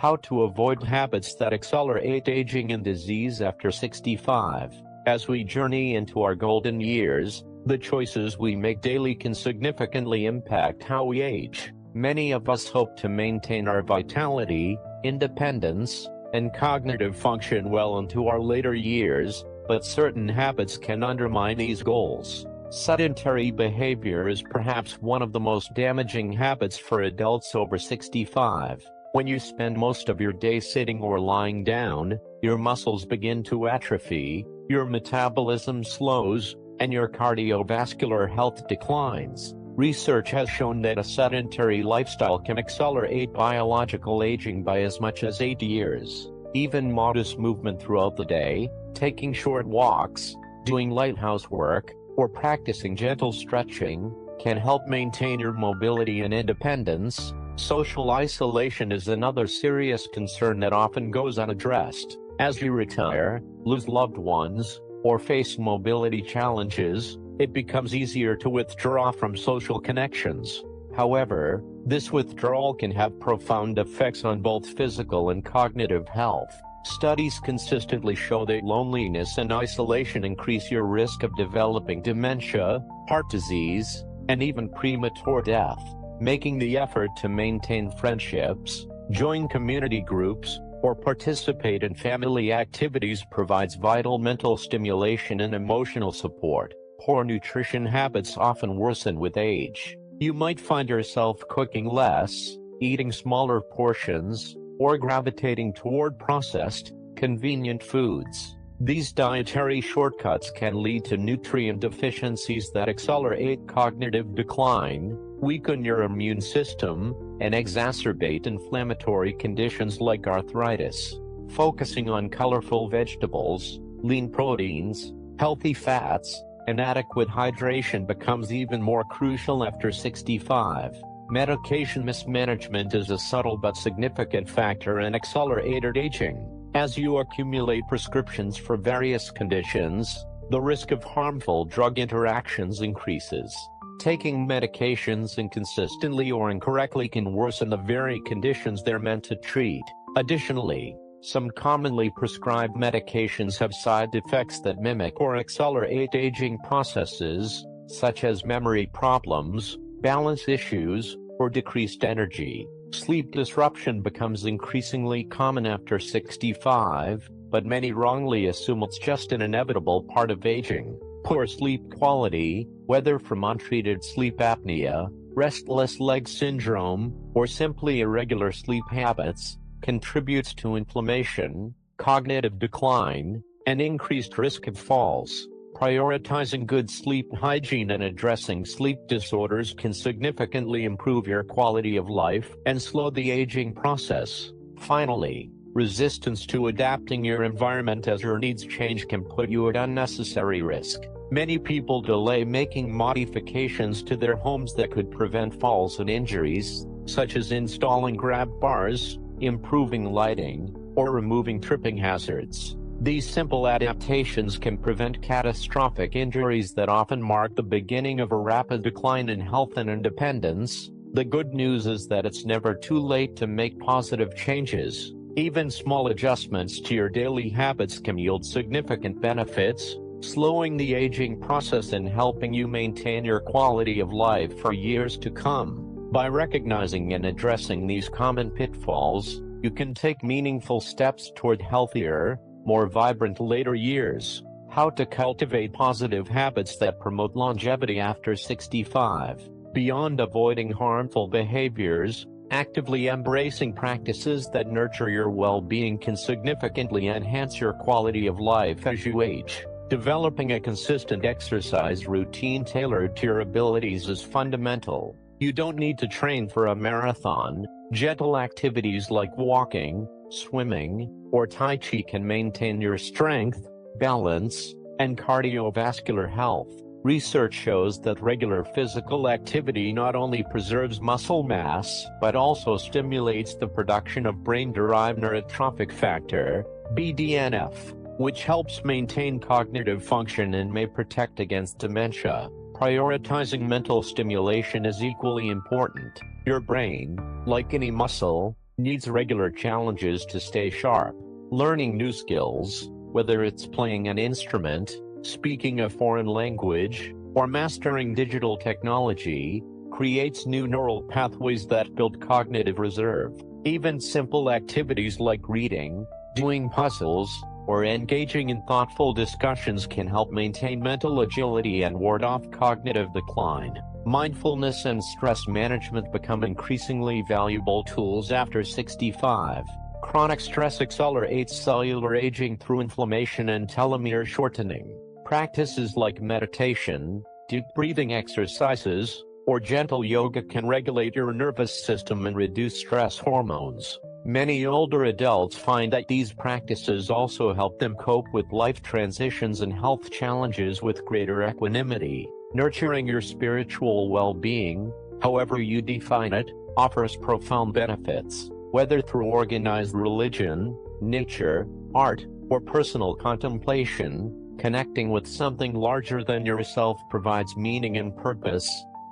How to avoid habits that accelerate aging and disease after 65. As we journey into our golden years, the choices we make daily can significantly impact how we age. Many of us hope to maintain our vitality, independence, and cognitive function well into our later years, but certain habits can undermine these goals. Sedentary behavior is perhaps one of the most damaging habits for adults over 65. When you spend most of your day sitting or lying down, your muscles begin to atrophy, your metabolism slows, and your cardiovascular health declines. Research has shown that a sedentary lifestyle can accelerate biological aging by as much as 8 years. Even modest movement throughout the day, taking short walks, doing light housework, or practicing gentle stretching, can help maintain your mobility and independence. Social isolation is another serious concern that often goes unaddressed. As you retire, lose loved ones, or face mobility challenges, it becomes easier to withdraw from social connections. However, this withdrawal can have profound effects on both physical and cognitive health. Studies consistently show that loneliness and isolation increase your risk of developing dementia, heart disease, and even premature death. Making the effort to maintain friendships, join community groups, or participate in family activities provides vital mental stimulation and emotional support. Poor nutrition habits often worsen with age. You might find yourself cooking less, eating smaller portions, or gravitating toward processed, convenient foods. These dietary shortcuts can lead to nutrient deficiencies that accelerate cognitive decline, weaken your immune system, and exacerbate inflammatory conditions like arthritis. Focusing on colorful vegetables, lean proteins, healthy fats, and adequate hydration becomes even more crucial after 65. Medication mismanagement is a subtle but significant factor in accelerated aging. As you accumulate prescriptions for various conditions, the risk of harmful drug interactions increases. Taking medications inconsistently or incorrectly can worsen the very conditions they're meant to treat. Additionally, some commonly prescribed medications have side effects that mimic or accelerate aging processes, such as memory problems, balance issues, or decreased energy. Sleep disruption becomes increasingly common after 65, but many wrongly assume it's just an inevitable part of aging. Poor sleep quality, whether from untreated sleep apnea, restless leg syndrome, or simply irregular sleep habits, contributes to inflammation, cognitive decline, and increased risk of falls. Prioritizing good sleep hygiene and addressing sleep disorders can significantly improve your quality of life and slow the aging process. Finally, resistance to adapting your environment as your needs change can put you at unnecessary risk. Many people delay making modifications to their homes that could prevent falls and injuries, such as installing grab bars, improving lighting, or removing tripping hazards. These simple adaptations can prevent catastrophic injuries that often mark the beginning of a rapid decline in health and independence. The good news is that it's never too late to make positive changes. Even small adjustments to your daily habits can yield significant benefits, slowing the aging process and helping you maintain your quality of life for years to come. By recognizing and addressing these common pitfalls, you can take meaningful steps toward healthier, more vibrant later years. How to cultivate positive habits that promote longevity after 65. Beyond avoiding harmful behaviors, actively embracing practices that nurture your well-being can significantly enhance your quality of life as you age. Developing a consistent exercise routine tailored to your abilities is fundamental. You don't need to train for a marathon. Gentle activities like walking, swimming, or Tai Chi can maintain your strength, balance, and cardiovascular health. Research shows that regular physical activity not only preserves muscle mass, but also stimulates the production of brain-derived neurotrophic factor, BDNF, which helps maintain cognitive function and may protect against dementia. Prioritizing mental stimulation is equally important. Your brain, like any muscle, needs regular challenges to stay sharp. Learning new skills, whether it's playing an instrument, speaking a foreign language, or mastering digital technology, creates new neural pathways that build cognitive reserve. Even simple activities like reading, doing puzzles, or engaging in thoughtful discussions can help maintain mental agility and ward off cognitive decline. Mindfulness and stress management become increasingly valuable tools after 65. Chronic stress accelerates cellular aging through inflammation and telomere shortening. Practices like meditation, deep breathing exercises, or gentle yoga can regulate your nervous system and reduce stress hormones. Many older adults find that these practices also help them cope with life transitions and health challenges with greater equanimity. Nurturing your spiritual well-being, however you define it, offers profound benefits. Whether through organized religion, nature, art, or personal contemplation, connecting with something larger than yourself provides meaning and purpose.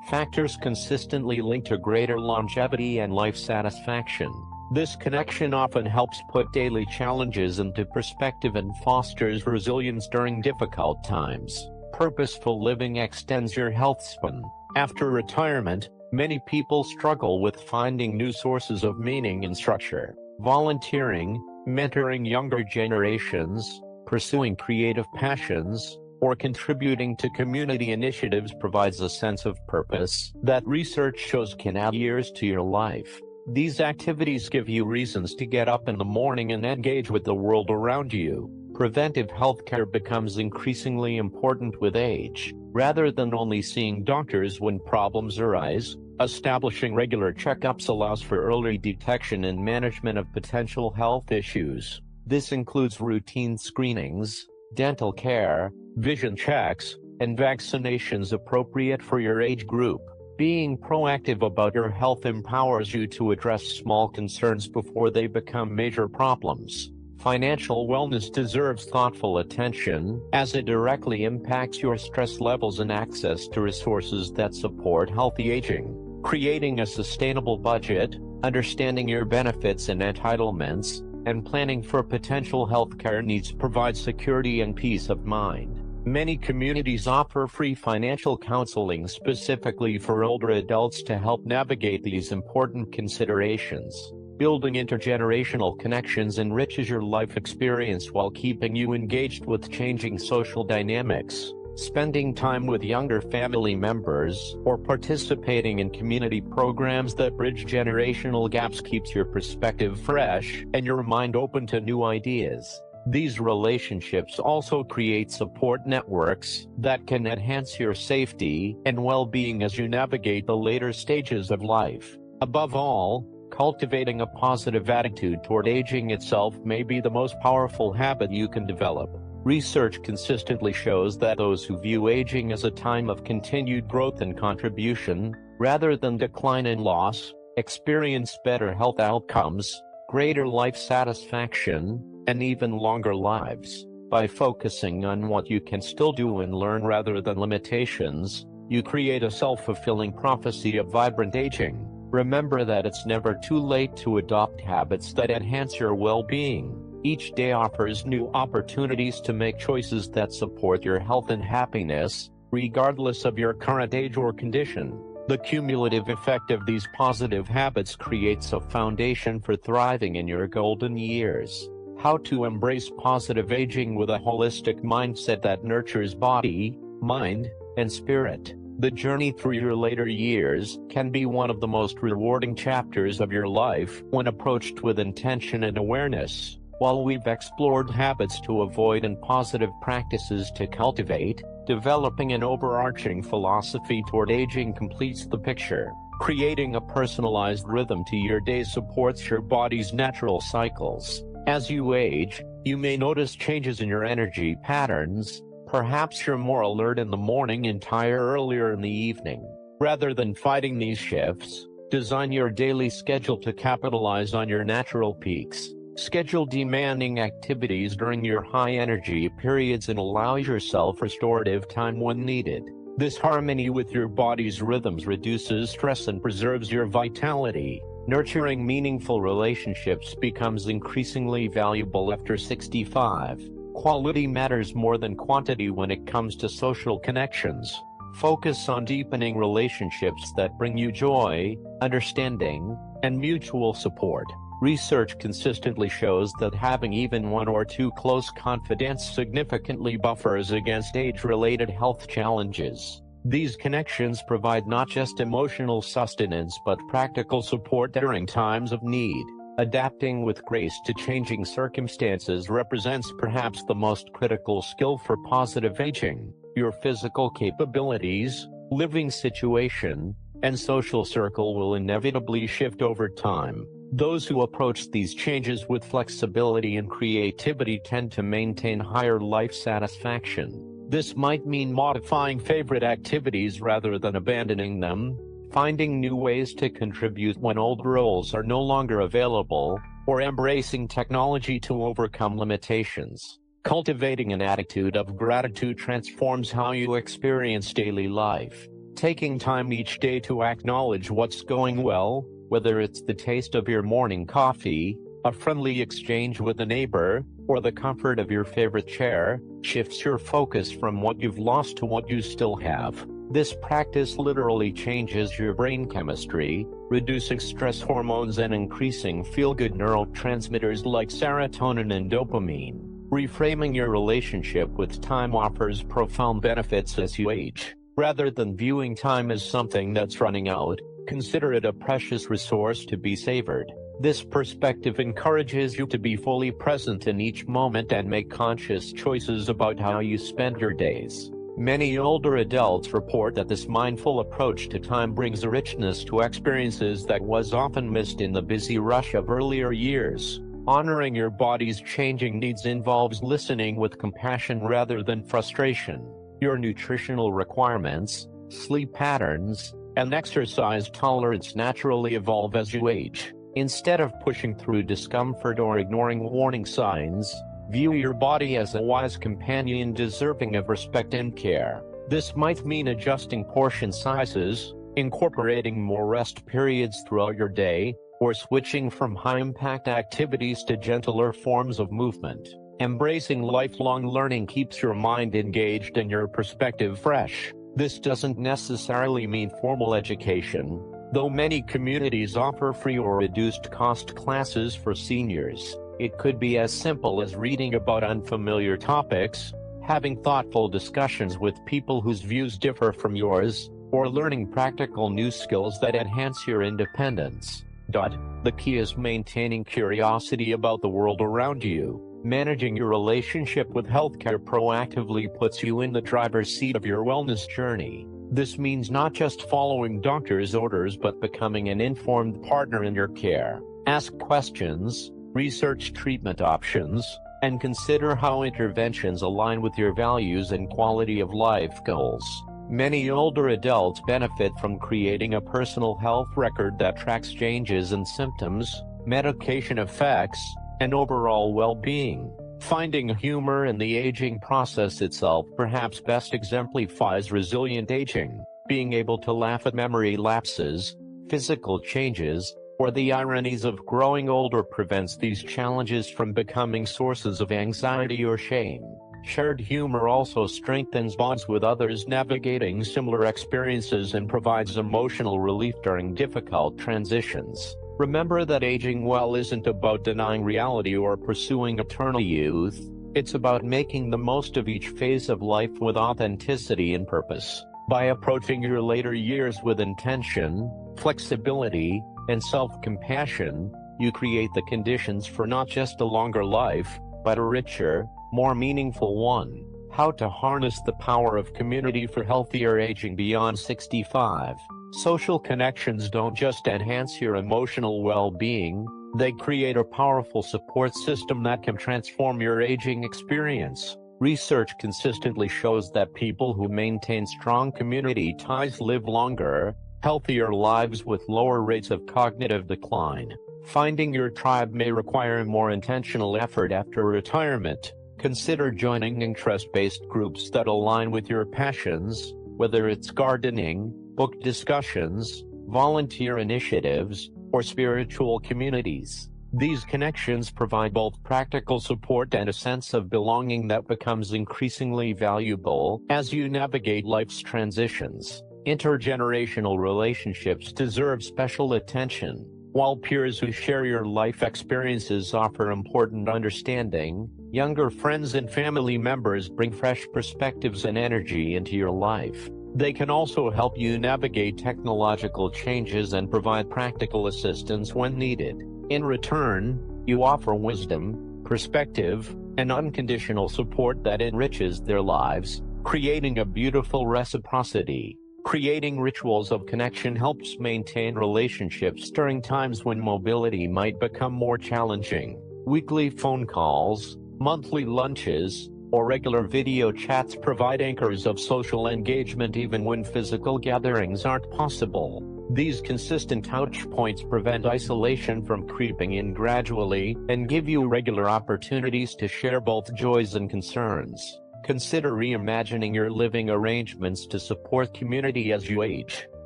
Factors consistently linked to greater longevity and life satisfaction. This connection often helps put daily challenges into perspective and fosters resilience during difficult times. Purposeful living extends your health span. After retirement, many people struggle with finding new sources of meaning and structure. Volunteering, mentoring younger generations, pursuing creative passions, or contributing to community initiatives provides a sense of purpose that research shows can add years to your life. These activities give you reasons to get up in the morning and engage with the world around you. Preventive healthcare becomes increasingly important with age. Rather than only seeing doctors when problems arise, establishing regular checkups allows for early detection and management of potential health issues. This includes routine screenings, dental care, vision checks, and vaccinations appropriate for your age group. Being proactive about your health empowers you to address small concerns before they become major problems. Financial wellness deserves thoughtful attention, as it directly impacts your stress levels and access to resources that support healthy aging. Creating a sustainable budget, understanding your benefits and entitlements, and planning for potential healthcare needs provide security and peace of mind. Many communities offer free financial counseling specifically for older adults to help navigate these important considerations. Building intergenerational connections enriches your life experience while keeping you engaged with changing social dynamics. Spending time with younger family members or participating in community programs that bridge generational gaps keeps your perspective fresh and your mind open to new ideas. These relationships also create support networks that can enhance your safety and well-being as you navigate the later stages of life. Above all, cultivating a positive attitude toward aging itself may be the most powerful habit you can develop. Research consistently shows that those who view aging as a time of continued growth and contribution, rather than decline and loss, experience better health outcomes, greater life satisfaction, and even longer lives. By focusing on what you can still do and learn rather than limitations, you create a self-fulfilling prophecy of vibrant aging. Remember that it's never too late to adopt habits that enhance your well-being. Each day offers new opportunities to make choices that support your health and happiness, regardless of your current age or condition. The cumulative effect of these positive habits creates a foundation for thriving in your golden years. How to embrace positive aging with a holistic mindset that nurtures body, mind, and spirit. The journey through your later years can be one of the most rewarding chapters of your life when approached with intention and awareness. While we've explored habits to avoid and positive practices to cultivate, developing an overarching philosophy toward aging completes the picture. Creating a personalized rhythm to your day supports your body's natural cycles. As you age, you may notice changes in your energy patterns. Perhaps you're more alert in the morning and tired earlier in the evening. Rather than fighting these shifts, design your daily schedule to capitalize on your natural peaks. Schedule demanding activities during your high-energy periods and allow yourself restorative time when needed. This harmony with your body's rhythms reduces stress and preserves your vitality. Nurturing meaningful relationships becomes increasingly valuable after 65. Quality matters more than quantity when it comes to social connections. Focus on deepening relationships that bring you joy, understanding, and mutual support. Research consistently shows that having even one or two close confidants significantly buffers against age-related health challenges. These connections provide not just emotional sustenance but practical support during times of need. Adapting with grace to changing circumstances represents perhaps the most critical skill for positive aging. Your physical capabilities, living situation, and social circle will inevitably shift over time. Those who approach these changes with flexibility and creativity tend to maintain higher life satisfaction. This might mean modifying favorite activities rather than abandoning them, finding new ways to contribute when old roles are no longer available, or embracing technology to overcome limitations. Cultivating an attitude of gratitude transforms how you experience daily life. Taking time each day to acknowledge what's going well, whether it's the taste of your morning coffee, a friendly exchange with a neighbor, or the comfort of your favorite chair, shifts your focus from what you've lost to what you still have. This practice literally changes your brain chemistry, reducing stress hormones and increasing feel-good neurotransmitters like serotonin and dopamine. Reframing your relationship with time offers profound benefits as you age. Rather than viewing time as something that's running out, consider it a precious resource to be savored. This perspective encourages you to be fully present in each moment and make conscious choices about how you spend your days. Many older adults report that this mindful approach to time brings a richness to experiences that was often missed in the busy rush of earlier years. Honoring your body's changing needs involves listening with compassion rather than frustration. Your nutritional requirements, sleep patterns, and exercise tolerance naturally evolve as you age. Instead of pushing through discomfort or ignoring warning signs, view your body as a wise companion deserving of respect and care. This might mean adjusting portion sizes, incorporating more rest periods throughout your day, or switching from high-impact activities to gentler forms of movement. Embracing lifelong learning keeps your mind engaged and your perspective fresh. This doesn't necessarily mean formal education, though many communities offer free or reduced-cost classes for seniors. It could be as simple as reading about unfamiliar topics, having thoughtful discussions with people whose views differ from yours, or learning practical new skills that enhance your independence. The key is maintaining curiosity about the world around you. Managing your relationship with healthcare proactively puts you in the driver's seat of your wellness journey. This means not just following doctor's orders but becoming an informed partner in your care. Ask questions, research treatment options, and consider how interventions align with your values and quality of life goals. Many older adults benefit from creating a personal health record that tracks changes in symptoms, medication effects, and overall well-being. Finding humor in the aging process itself perhaps best exemplifies resilient aging. Being able to laugh at memory lapses, physical changes, or the ironies of growing older prevents these challenges from becoming sources of anxiety or shame. Shared humor also strengthens bonds with others navigating similar experiences and provides emotional relief during difficult transitions. Remember that aging well isn't about denying reality or pursuing eternal youth. It's about making the most of each phase of life with authenticity and purpose. By approaching your later years with intention, flexibility, and self-compassion, you create the conditions for not just a longer life, but a richer, more meaningful one. How to harness the power of community for healthier aging beyond 65. Social connections don't just enhance your emotional well-being, they create a powerful support system that can transform your aging experience. Research consistently shows that people who maintain strong community ties live longer, healthier lives with lower rates of cognitive decline. Finding your tribe may require more intentional effort after retirement. Consider joining interest-based groups that align with your passions, whether it's gardening, book discussions, volunteer initiatives, or spiritual communities. These connections provide both practical support and a sense of belonging that becomes increasingly valuable as you navigate life's transitions. Intergenerational relationships deserve special attention. While peers who share your life experiences offer important understanding, younger friends and family members bring fresh perspectives and energy into your life. They can also help you navigate technological changes and provide practical assistance when needed. In return, you offer wisdom, perspective, and unconditional support that enriches their lives, creating a beautiful reciprocity. Creating rituals of connection helps maintain relationships during times when mobility might become more challenging. Weekly phone calls, monthly lunches, or regular video chats provide anchors of social engagement even when physical gatherings aren't possible. These consistent touch points prevent isolation from creeping in gradually and give you regular opportunities to share both joys and concerns. Consider reimagining your living arrangements to support community as you age.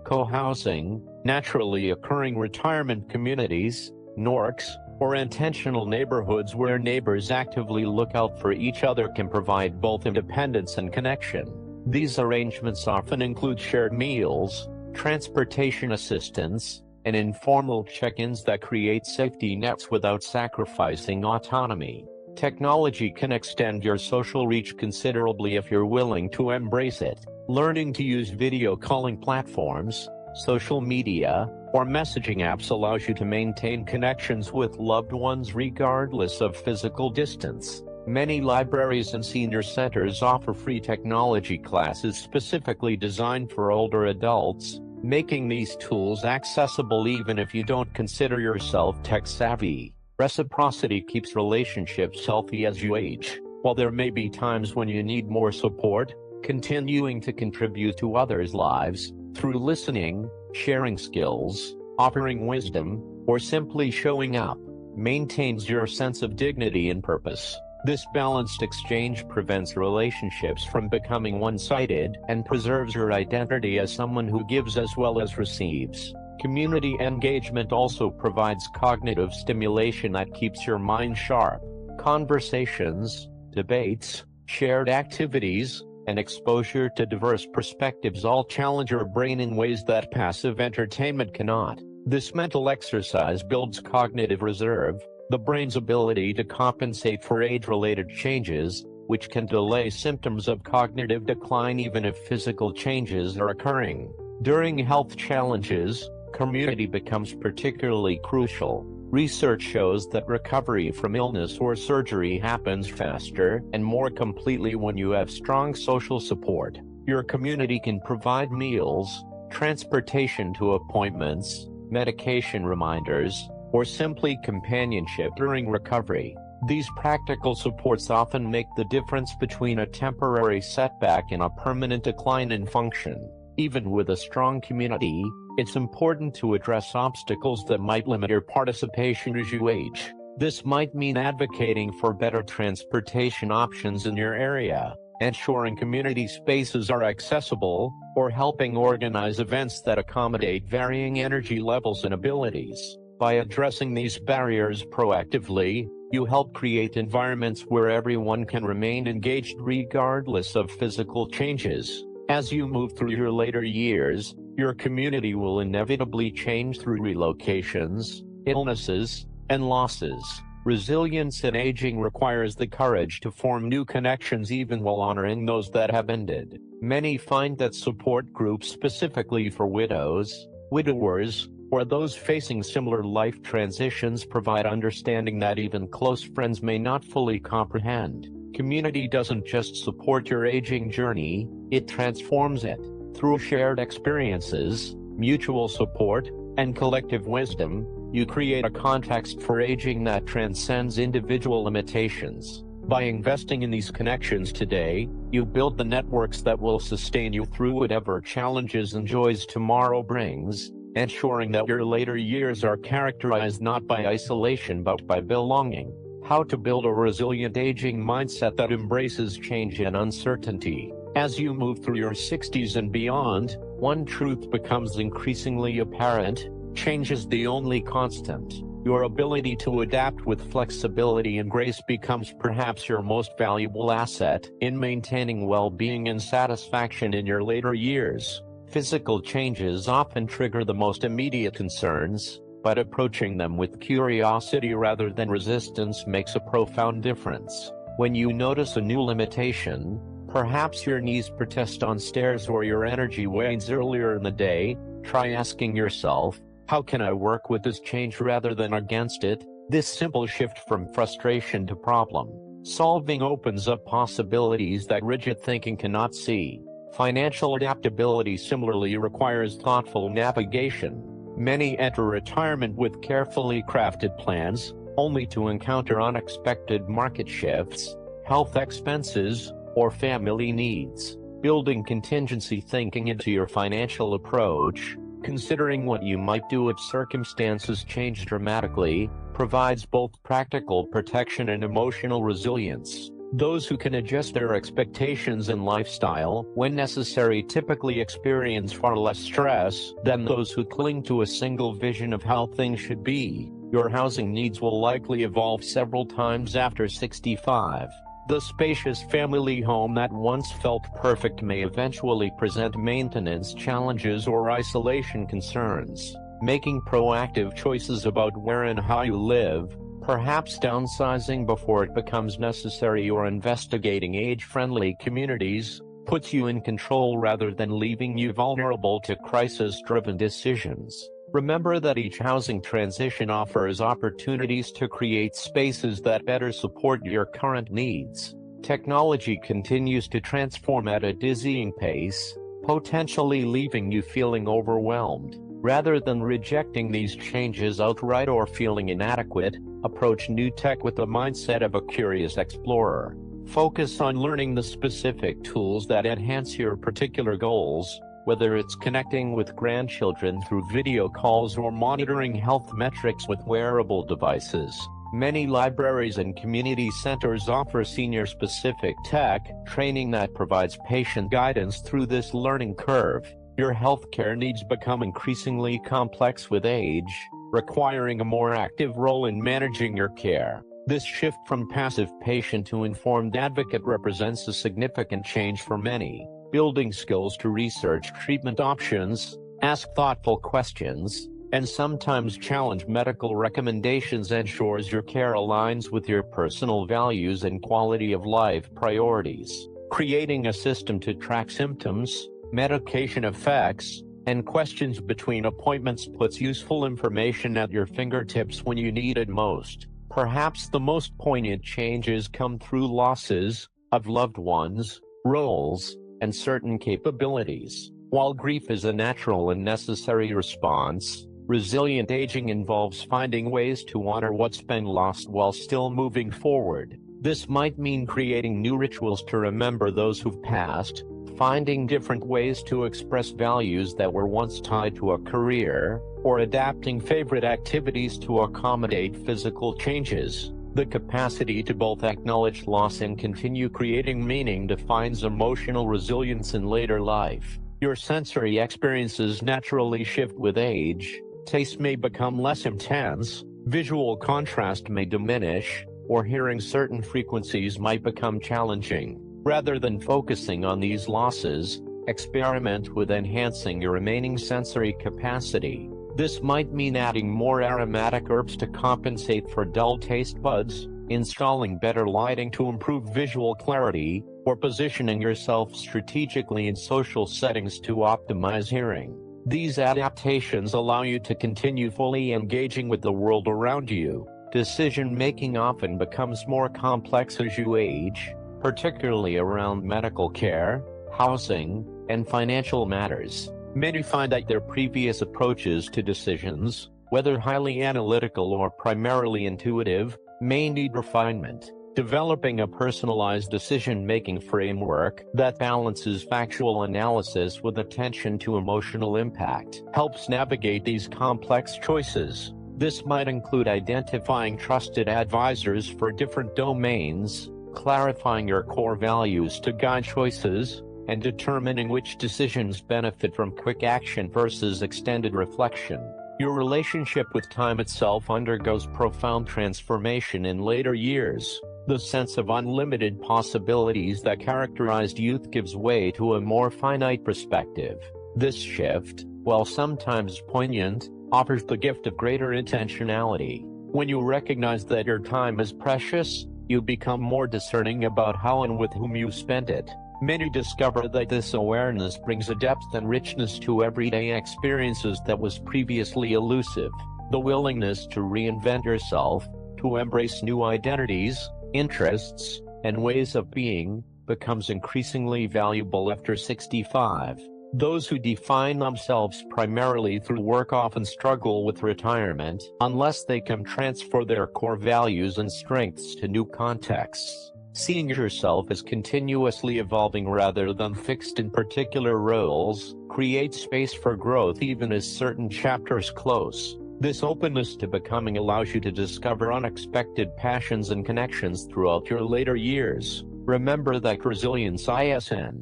Co-housing, naturally occurring retirement communities, NORCs, or intentional neighborhoods where neighbors actively look out for each other can provide both independence and connection. These arrangements often include shared meals, transportation assistance, and informal check-ins that create safety nets without sacrificing autonomy. Technology can extend your social reach considerably if you're willing to embrace it. Learning to use video calling platforms, social media, or messaging apps allows you to maintain connections with loved ones regardless of physical distance. Many libraries and senior centers offer free technology classes specifically designed for older adults, making these tools accessible even if you don't consider yourself tech-savvy. Reciprocity keeps relationships healthy as you age. While there may be times when you need more support, continuing to contribute to others' lives, through listening, sharing skills, offering wisdom, or simply showing up, maintains your sense of dignity and purpose. This balanced exchange prevents relationships from becoming one-sided and preserves your identity as someone who gives as well as receives. Community engagement also provides cognitive stimulation that keeps your mind sharp. Conversations, debates, shared activities, and exposure to diverse perspectives all challenge your brain in ways that passive entertainment cannot. This mental exercise builds cognitive reserve, the brain's ability to compensate for age-related changes, which can delay symptoms of cognitive decline even if physical changes are occurring. During health challenges, community becomes particularly crucial. Research shows that recovery from illness or surgery happens faster and more completely when you have strong social support. Your community can provide meals, transportation to appointments, medication reminders, or simply companionship during recovery. These practical supports often make the difference between a temporary setback and a permanent decline in function. Even with a strong community, it's important to address obstacles that might limit your participation as you age. This might mean advocating for better transportation options in your area, ensuring community spaces are accessible, or helping organize events that accommodate varying energy levels and abilities. By addressing these barriers proactively, you help create environments where everyone can remain engaged regardless of physical changes. As you move through your later years, your community will inevitably change through relocations, illnesses, and losses. Resilience in aging requires the courage to form new connections even while honoring those that have ended. Many find that support groups specifically for widows, widowers, or those facing similar life transitions provide understanding that even close friends may not fully comprehend. Community doesn't just support your aging journey, it transforms it. Through shared experiences, mutual support, and collective wisdom, you create a context for aging that transcends individual limitations. By investing in these connections today, you build the networks that will sustain you through whatever challenges and joys tomorrow brings, ensuring that your later years are characterized not by isolation but by belonging. How to build a resilient aging mindset that embraces change and uncertainty. As you move through your 60s and beyond, one truth becomes increasingly apparent: Change is the only constant. Your ability to adapt with flexibility and grace becomes perhaps your most valuable asset in maintaining well-being and satisfaction in your later years. Physical changes often trigger the most immediate concerns, but approaching them with curiosity rather than resistance makes a profound difference. When you notice a new limitation, perhaps your knees protest on stairs or your energy wanes earlier in the day, try asking yourself, how can I work with this change rather than against it? This simple shift from frustration to problem solving opens up possibilities that rigid thinking cannot see. Financial adaptability similarly requires thoughtful navigation. Many enter retirement with carefully crafted plans, only to encounter unexpected market shifts, health expenses, or family needs. Building contingency thinking into your financial approach, considering what you might do if circumstances change dramatically, provides both practical protection and emotional resilience. Those who can adjust their expectations and lifestyle when necessary typically experience far less stress than those who cling to a single vision of how things should be. Your housing needs will likely evolve several times after 65. The spacious family home that once felt perfect may eventually present maintenance challenges or isolation concerns. Making proactive choices about where and how you live, perhaps downsizing before it becomes necessary or investigating age-friendly communities, puts you in control rather than leaving you vulnerable to crisis-driven decisions. Remember that each housing transition offers opportunities to create spaces that better support your current needs. Technology continues to transform at a dizzying pace, potentially leaving you feeling overwhelmed. Rather than rejecting these changes outright or feeling inadequate, approach new tech with the mindset of a curious explorer. Focus on learning the specific tools that enhance your particular goals, whether it's connecting with grandchildren through video calls or monitoring health metrics with wearable devices. Many libraries and community centers offer senior-specific tech training that provides patient guidance through this learning curve. Your healthcare needs become increasingly complex with age, requiring a more active role in managing your care. This shift from passive patient to informed advocate represents a significant change for many. Building skills to research treatment options, ask thoughtful questions, and sometimes challenge medical recommendations ensures your care aligns with your personal values and quality of life priorities. Creating a system to track symptoms, medication effects, and questions between appointments puts useful information at your fingertips when you need it most. Perhaps the most poignant changes come through losses of loved ones, roles, and certain capabilities. While grief is a natural and necessary response, resilient aging involves finding ways to honor what's been lost while still moving forward. This might mean creating new rituals to remember those who've passed, finding different ways to express values that were once tied to a career, or adapting favorite activities to accommodate physical changes. The capacity to both acknowledge loss and continue creating meaning defines emotional resilience in later life. Your sensory experiences naturally shift with age, taste may become less intense, visual contrast may diminish, or hearing certain frequencies might become challenging. Rather than focusing on these losses, experiment with enhancing your remaining sensory capacity. This might mean adding more aromatic herbs to compensate for dull taste buds, installing better lighting to improve visual clarity, or positioning yourself strategically in social settings to optimize hearing. These adaptations allow you to continue fully engaging with the world around you. Decision-making often becomes more complex as you age, particularly around medical care, housing, and financial matters. Many find that their previous approaches to decisions, whether highly analytical or primarily intuitive, may need refinement. Developing a personalized decision-making framework that balances factual analysis with attention to emotional impact helps navigate these complex choices. This might include identifying trusted advisors for different domains, clarifying your core values to guide choices, and determining which decisions benefit from quick action versus extended reflection. Your relationship with time itself undergoes profound transformation in later years. The sense of unlimited possibilities that characterized youth gives way to a more finite perspective. This shift, while sometimes poignant, offers the gift of greater intentionality. When you recognize that your time is precious, you become more discerning about how and with whom you spend it. Many discover that this awareness brings a depth and richness to everyday experiences that was previously elusive. The willingness to reinvent yourself, to embrace new identities, interests, and ways of being, becomes increasingly valuable after 65. Those who define themselves primarily through work often struggle with retirement, unless they can transfer their core values and strengths to new contexts. Seeing yourself as continuously evolving rather than fixed in particular roles creates space for growth even as certain chapters close. This openness to becoming allows you to discover unexpected passions and connections throughout your later years. Remember that resilience ISN.